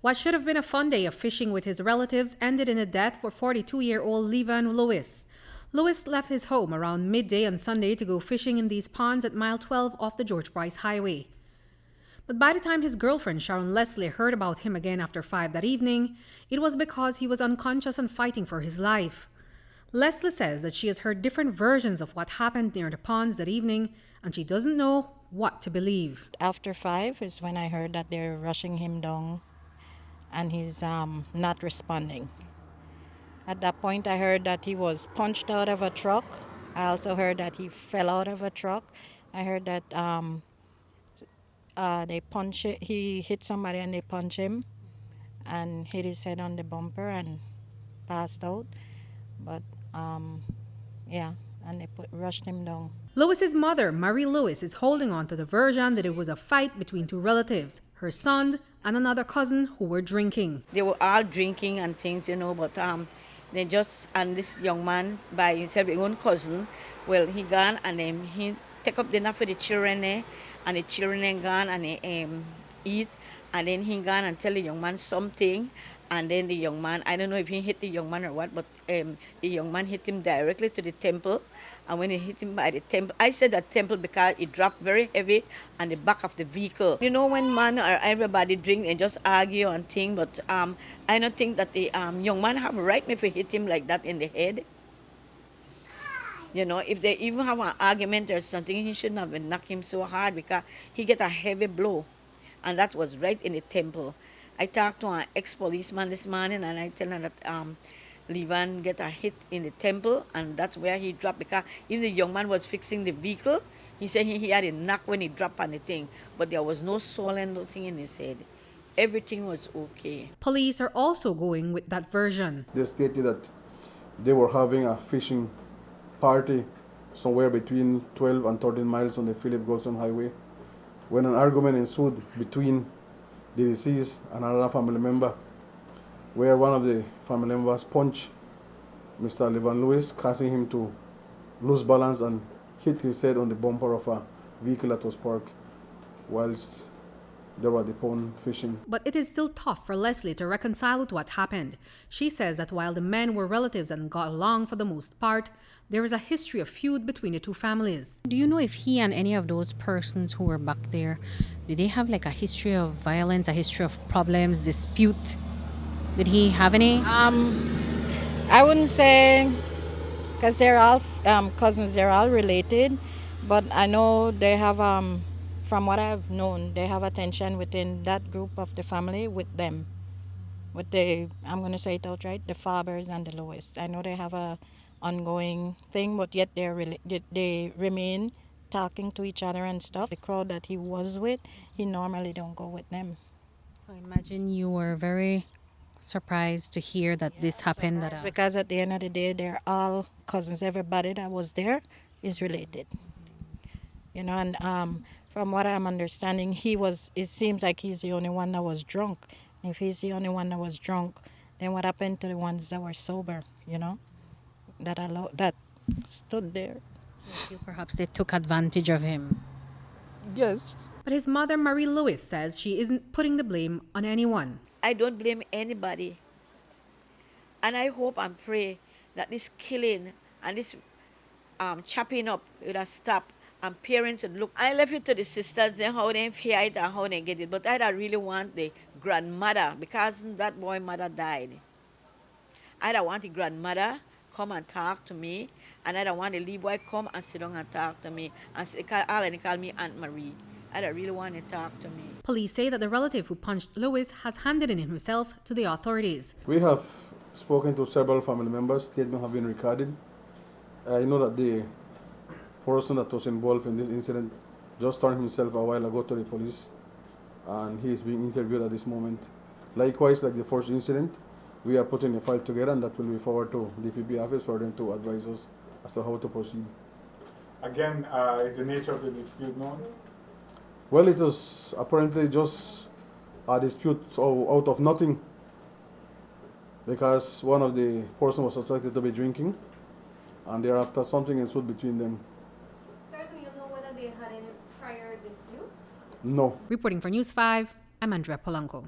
What should have been a fun day of fishing with his relatives ended in a death for 42-year-old Levan Lewis. Lewis left his home around midday on Sunday to go fishing in these ponds at mile 12 off the George Bryce Highway. But by the time his girlfriend Sharon Leslie heard about him again after 5 that evening, it was because he was unconscious and fighting for his life. Leslie says that she has heard different versions of what happened near the ponds that evening, and she doesn't know what to believe. After 5 is when I heard that they're rushing him down and he's not responding. At that point, I heard that he was punched out of a truck. I also heard that he fell out of a truck. I heard that he hit somebody and they punched him and hit his head on the bumper and passed out. But and they rushed him down. Lewis's mother, Marie Lewis, is holding on to the version that it was a fight between two relatives, her son and another cousin who were drinking. They were all drinking and things, but and this young man by himself, his own cousin, well, he gone and he take up dinner for the children there, and the children gone and they eat, and then he gone and tell the young man something, and then the young man, I don't know if he hit the young man or what, but the young man hit him directly to the temple. And when he hit him by the temple, I said that temple because it dropped very heavy on the back of the vehicle. When man or everybody drink and just argue and thing, but I don't think that the young man have a right if he hit him like that in the head. If they even have an argument or something, he shouldn't have knocked him so hard because he get a heavy blow. And that was right in the temple. I talked to an ex-policeman this morning and I tell her that Levan get a hit in the temple and that's where he dropped because even the young man was fixing the vehicle. He said he had a knock when he dropped on the thing, but there was no swollen nothing in his head. Everything was okay. Police are also going with that version. They stated that they were having a fishing party somewhere between 12 and 13 miles on the Philip Golson Highway when an argument ensued between the deceased and another family member, where one of the family members punched Mr. Levan Lewis, causing him to lose balance and hit his head on the bumper of a vehicle that was parked whilst they were at the pond fishing. But it is still tough for Leslie to reconcile with what happened. She says that while the men were relatives and got along for the most part, there is a history of feud between the two families. Do you know if he and any of those persons who were back there, did they have like a history of violence, a history of problems, dispute? Did he have any? I wouldn't say, because they're all cousins, they're all related, but I know they have, from what I've known, they have a tension within that group of the family with them. With I'm going to say it outright, the Fabers and the Lewis. I know they have a ongoing thing, but yet they remain talking to each other and stuff. The crowd that he was with, he normally don't go with them. So I imagine you were very surprised to hear that this happened. Because at the end of the day, they're all cousins. Everybody that was there is related. And from what I'm understanding, it seems like he's the only one that was drunk. If he's the only one that was drunk, then what happened to the ones that were sober, that stood there? Perhaps they took advantage of him. Yes. But his mother, Marie Lewis, says she isn't putting the blame on anyone. I don't blame anybody. And I hope and pray that this killing and this chopping up will have stopped and parents would look. I left it to the sisters and how they fear it and how they get it. But I don't really want the grandmother because that boy mother died. I don't want the grandmother come and talk to me, and I don't want the little boy come and sit down and talk to me and call me Aunt Marie. I don't really want to talk to me. Police say that the relative who punched Lewis has handed in himself to the authorities. We have spoken to several family members. Statements have been recorded. I know that the person that was involved in this incident just turned himself a while ago to the police, and he is being interviewed at this moment. Likewise, like the first incident, we are putting a file together, and that will be forwarded to the D.P.P office for them to advise us as to how to proceed. Again, is the nature of the dispute known? Well, it was apparently just a dispute out of nothing, because one of the person was suspected to be drinking, and thereafter something ensued between them. Sir, do you know whether they had any prior dispute? No. Reporting for News 5, I'm Andrea Polanco.